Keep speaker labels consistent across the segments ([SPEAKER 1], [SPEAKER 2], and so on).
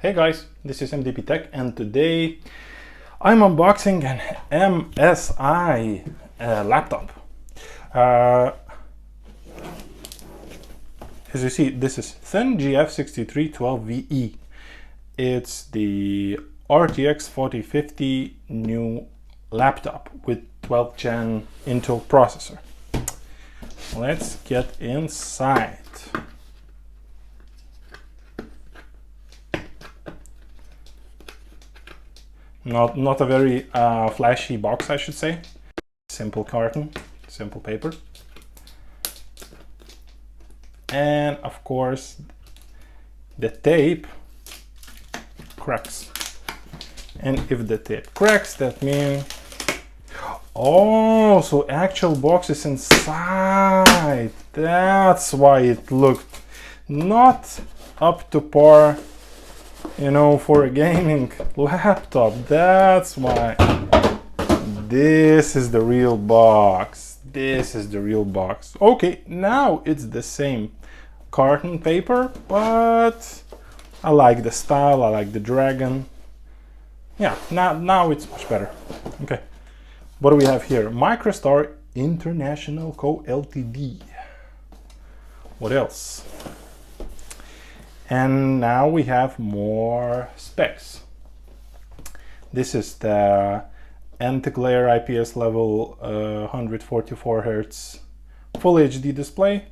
[SPEAKER 1] Hey guys, this is MDP Tech, and today I'm unboxing an MSI laptop. As you see, this is thin GF63 12VE. It's the RTX 4050 new laptop with 12th gen Intel processor. Let's get inside. Not a very flashy box, I should say. Simple carton, simple paper. And of course, the tape cracks. And if the tape cracks, that means... Oh, so actual box is inside. That's why it looked not up to par, you know, for a gaming laptop. That's why. This is the real box. This is the real box. Okay, now it's the same carton paper, but I like the style, I like the dragon. Yeah, now it's much better. Okay, what do we have here? MicroStar International Co. Ltd. What else? And now we have more specs. This is the anti-glare IPS level 144 Hz Full HD display,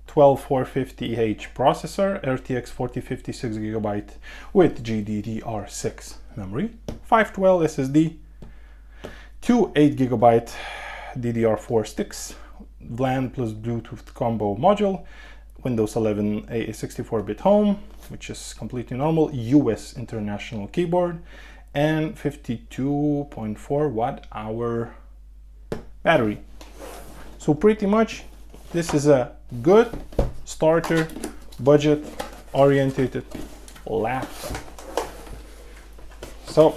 [SPEAKER 1] 12450H processor, RTX 4050 6GB with GDDR6 memory, 512 SSD, two 8GB DDR4 sticks, LAN plus Bluetooth combo module, Windows 11 a 64-bit home, which is completely normal, US international keyboard, and 52.4 watt-hour battery. So pretty much this is a good starter, budget-oriented laptop. So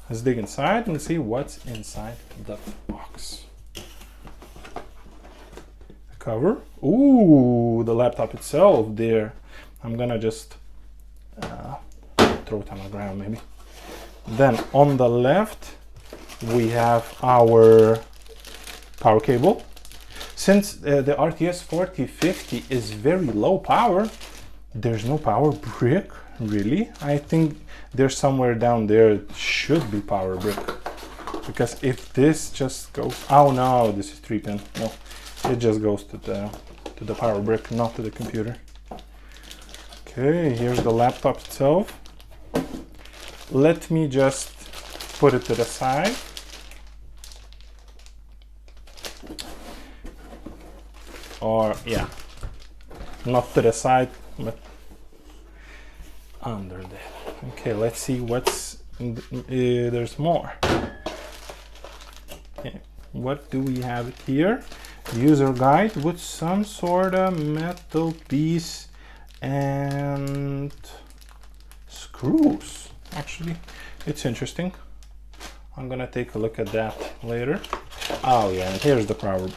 [SPEAKER 1] let's dig inside and see what's inside the box. Cover. Ooh, the laptop itself there. I'm gonna just throw it on the ground maybe. Then on the left we have our power cable. Since the RTX 4050 is very low power, there's no power brick really. I think there's somewhere down there it should be power brick, because if this just goes, oh no, this is 3-pin. No, it just goes to the power brick, not to the computer. Okay, here's the laptop itself. Let me just put it to the side. Or yeah, not to the side, but under there. Okay, let's see what's there's more. Okay, what do we have here? User guide with some sort of metal piece and screws. Actually, it's interesting. I'm gonna take a look at that later. Oh yeah, and here's the power.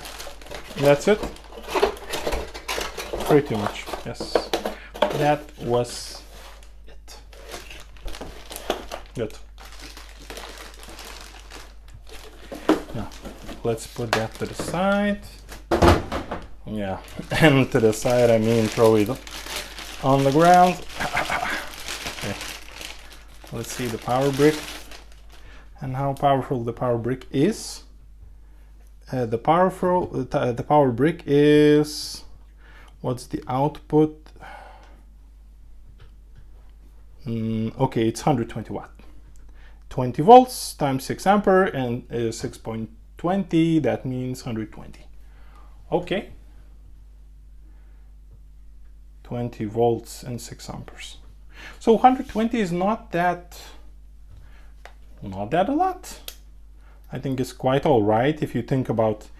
[SPEAKER 1] That's it. Pretty much, yes. That was it. Good. Now, let's put that to the side. Yeah, and to the side I mean throw it on the ground. Okay. Let's see the power brick and how powerful the power brick is. The power brick is, what's the output? Okay, it's 120 watt. 20 volts times 6 ampere and 6.20, that means 120. Okay. 20 volts and 6 amperes. So 120 is not that a lot. I think it's quite all right if you think about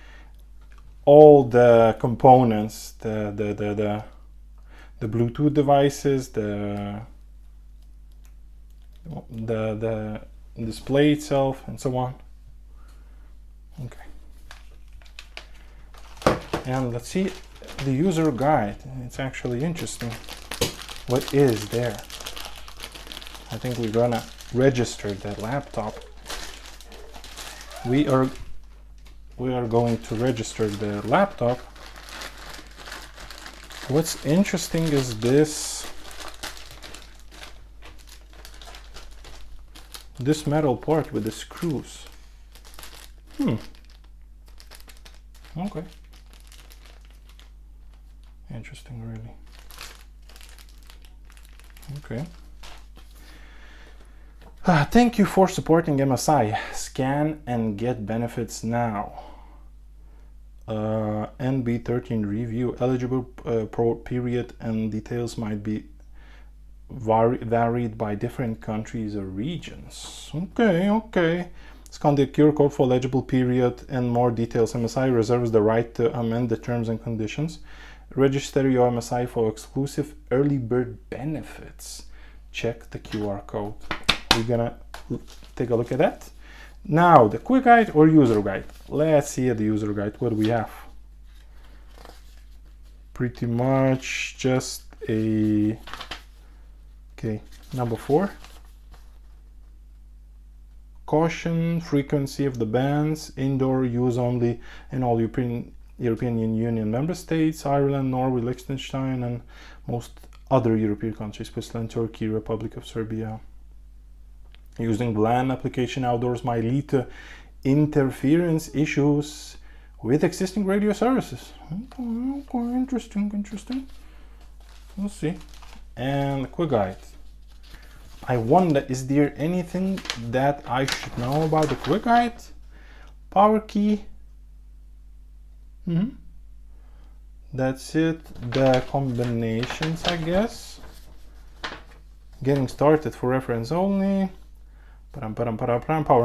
[SPEAKER 1] all the components, the Bluetooth devices, the display itself, and so on. Okay. And let's see the user guide. It's actually interesting. What is there? I think we're gonna register that laptop. We are going to register the laptop. What's interesting is this metal part with the screws. Okay. Interesting, really. Okay. Thank you for supporting MSI. Scan and get benefits now. NB13 review. Eligible period and details might be varied by different countries or regions. Okay. Scan the QR code for eligible period and more details. MSI reserves the right to amend the terms and conditions. Register your MSI for exclusive early bird benefits. Check the QR code. We're gonna take a look at that. Now, the quick guide or user guide. Let's see the user guide. What do we have? Pretty much just a... Okay, number 4. Caution, frequency of the bans, indoor use only in all European Union member states, Ireland, Norway, Liechtenstein, and most other European countries, Switzerland, Turkey, Republic of Serbia. Using LAN application outdoors might lead to interference issues with existing radio services. Okay, interesting. We'll see. And a quick guide. I wonder, is there anything that I should know about the quick guide? Power key. That's it. The combinations, I guess. Getting started for reference only. Power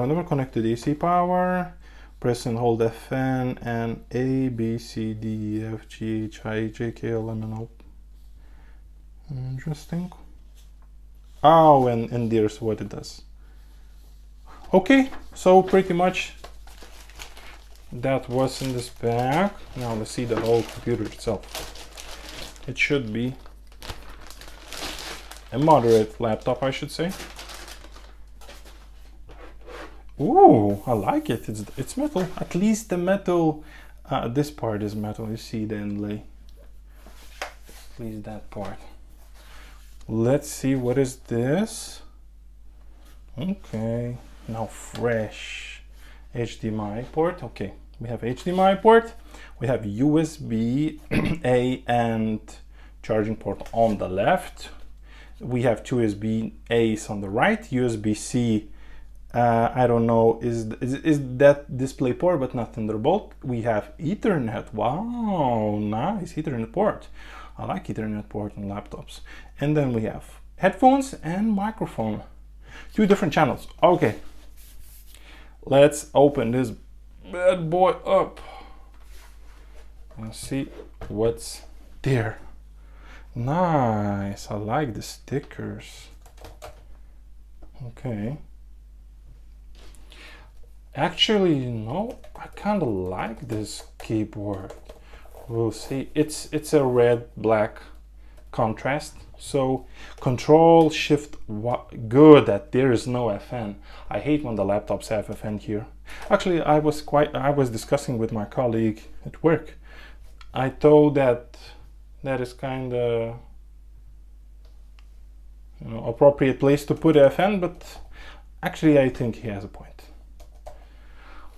[SPEAKER 1] number, connect to DC power. Press and hold Fn and A, B, C, D, E, F, G, H, I, J, K, L, M, N, O. Interesting. Oh, and there's what it does. Okay, so pretty much that was in this bag. Now let's see the whole computer itself. It should be a moderate laptop, I should say. Ooh, I like it. It's metal. At least the metal, this part is metal. You see the inlay. At least that part. Let's see, what is this? Okay, now fresh HDMI port. Okay, we have HDMI port. We have USB A and charging port on the left. We have two USB A's on the right. USB C. I don't know, is that display port, but not Thunderbolt. We have Ethernet. Wow, nice Ethernet port. I like Ethernet port on laptops. And then we have headphones and microphone. 2 different channels. Okay, let's open this bad boy up and see what's there. Nice, I like the stickers. Okay. Actually, no, I kind of like this keyboard. We'll see. It's a red-black contrast. So Control Shift, good that there is no FN. I hate when the laptops have FN here. Actually, I was discussing with my colleague at work. I thought that is kind of, appropriate place to put FN, but actually I think he has a point.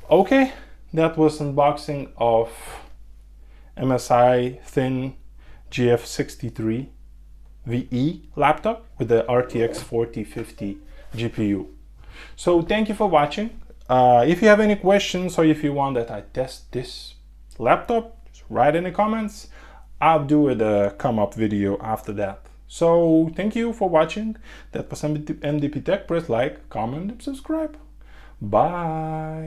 [SPEAKER 1] Okay, that was unboxing of MSI thin GF63 VE laptop with the RTX 4050 GPU. So thank you for watching. If you have any questions or if you want that I test this laptop, just write in the comments. I'll do a come up video after that. So thank you for watching. That was MDP Tech. Press like, comment, and subscribe. Bye.